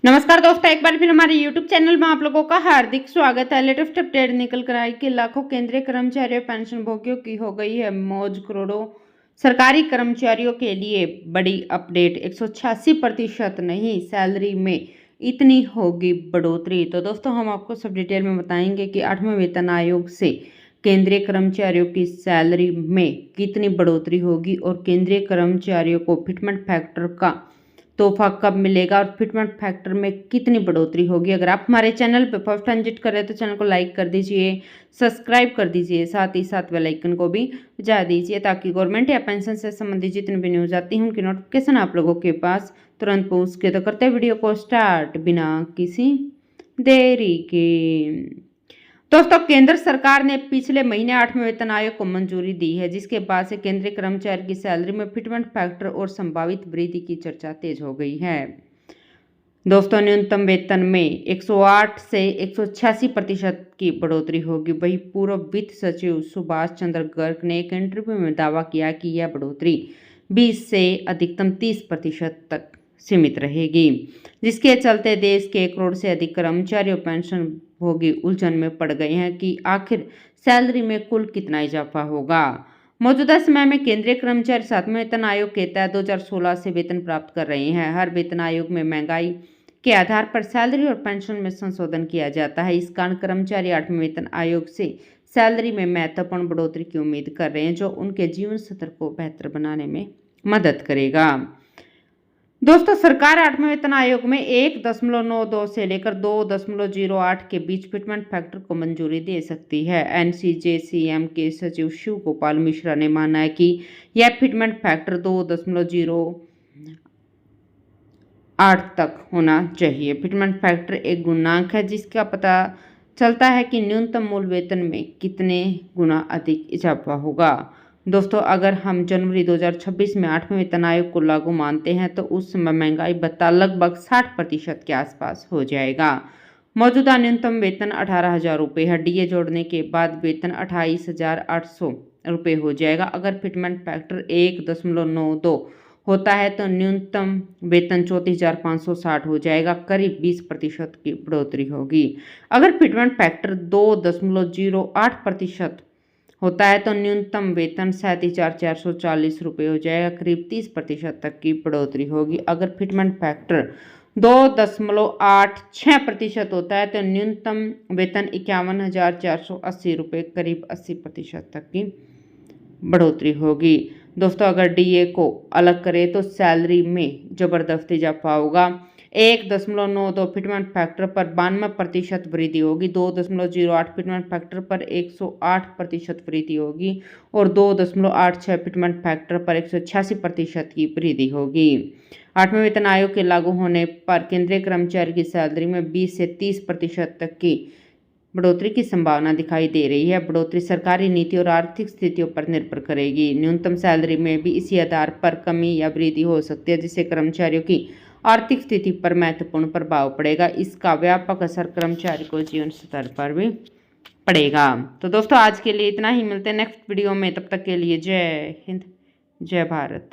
नमस्कार दोस्तों, एक बार फिर हमारे YouTube चैनल में आप लोगों का हार्दिक स्वागत है। लेटेस्ट अपडेट निकल कर आई कि लाखों केंद्रीय कर्मचारियों पेंशन भोगियों की हो गई है मौज। करोड़ों सरकारी कर्मचारियों के लिए बड़ी अपडेट, 186% नहीं, सैलरी में इतनी होगी बढ़ोतरी। तो दोस्तों हम आपको सब डिटेल में बताएंगे कि 8वें वेतन आयोग से केंद्रीय कर्मचारियों की सैलरी में कितनी बढ़ोतरी होगी और केंद्रीय कर्मचारियों को फिटमेंट फैक्टर का तोहफा कब मिलेगा और फिटमेंट फैक्टर में कितनी बढ़ोतरी होगी। अगर आप हमारे चैनल पर फर्स्ट टाइम विजिट कर रहे हैं तो चैनल को लाइक कर दीजिए, सब्सक्राइब कर दीजिए, साथ ही साथ बेल आइकन को भी बजा दीजिए ताकि गवर्नमेंट या पेंशन से संबंधित जितनी भी न्यूज़ आती हैं उनकी नोटिफिकेशन आप लोगों के पास तुरंत पहुँच के। तो करते वीडियो को स्टार्ट बिना किसी देरी के। दोस्तों केंद्र सरकार ने पिछले महीने 8वें वेतन आयोग को मंजूरी दी है, जिसके बाद से केंद्रीय कर्मचारी की सैलरी में फिटमेंट फैक्टर और संभावित वृद्धि की चर्चा तेज हो गई है। दोस्तों न्यूनतम वेतन में 108 से 186% की बढ़ोतरी होगी। वही पूर्व वित्त सचिव सुभाष चंद्र गर्ग ने एक इंटरव्यू में दावा किया कि यह बढ़ोतरी 20 से अधिकतम 30% तक सीमित रहेगी, जिसके चलते देश के 1 करोड़ से अधिक कर्मचारी और पेंशन भोगी उलझन में पड़ गए हैं कि आखिर सैलरी में कुल कितना इजाफा होगा। मौजूदा समय में केंद्रीय कर्मचारी 7वें वेतन आयोग के तहत 2016 से वेतन प्राप्त कर रहे हैं। हर वेतन आयोग में महंगाई के आधार पर सैलरी और पेंशन में संशोधन किया जाता है। इस कारण कर्मचारी 8वें वेतन आयोग से सैलरी में महत्वपूर्ण बढ़ोतरी की उम्मीद कर रहे हैं, जो उनके जीवन स्तर को बेहतर बनाने में मदद करेगा। दोस्तों सरकार 8वें वेतन आयोग में 1.92 से लेकर 2.08 के बीच फिटमेंट फैक्टर को मंजूरी दे सकती है। एनसीजेसीएम के सचिव शिव गोपाल मिश्रा ने माना है कि यह फिटमेंट फैक्टर 2.08 तक होना चाहिए। फिटमेंट फैक्टर एक गुणांक है जिसका पता चलता है कि न्यूनतम मूल वेतन में कितने गुना अधिक इजाफा होगा। दोस्तों अगर हम जनवरी 2026 में 8वें वेतन आयोग को लागू मानते हैं तो उस समय महंगाई भत्ता लगभग 60% के आसपास हो जाएगा। मौजूदा न्यूनतम वेतन 18,000 रुपये है। डीए जोड़ने के बाद वेतन 28,800 रुपये हो जाएगा। अगर फिटमेंट फैक्टर 1.92 होता है तो न्यूनतम वेतन 34,560 हो जाएगा, करीब 20% की बढ़ोतरी होगी। अगर फिटमेंट फैक्टर 2.08% होता है तो न्यूनतम वेतन 37,440 रुपये हो जाएगा, करीब 30% तक की बढ़ोतरी होगी। अगर फिटमेंट फैक्टर 2.86% होता है तो न्यूनतम वेतन 51,480 रुपये, करीब 80% तक की बढ़ोतरी होगी। दोस्तों अगर डीए को अलग करें तो सैलरी में जबरदस्त इजाफा होगा। 1.92 फिटमेंट फैक्टर पर 92% वृद्धि होगी, 2.08 फिटमेंट फैक्टर पर 108% वृद्धि होगी और 2.86 फिटमेंट फैक्टर पर 186% की वृद्धि होगी। 8वें वेतन आयोग के लागू होने पर केंद्रीय कर्मचारी की सैलरी में 20 से 30% तक की बढ़ोतरी की संभावना दिखाई दे रही है। बढ़ोतरी सरकारी नीति और आर्थिक स्थितियों पर निर्भर करेगी। न्यूनतम सैलरी में भी इसी आधार पर कमी या वृद्धि हो सकती है, जिससे कर्मचारियों की आर्थिक स्थिति पर महत्वपूर्ण प्रभाव पड़ेगा। इसका व्यापक असर कर्मचारी को जीवन स्तर पर भी पड़ेगा। तो दोस्तों आज के लिए इतना ही, मिलते हैं नेक्स्ट वीडियो में। तब तक के लिए जय हिंद, जय भारत।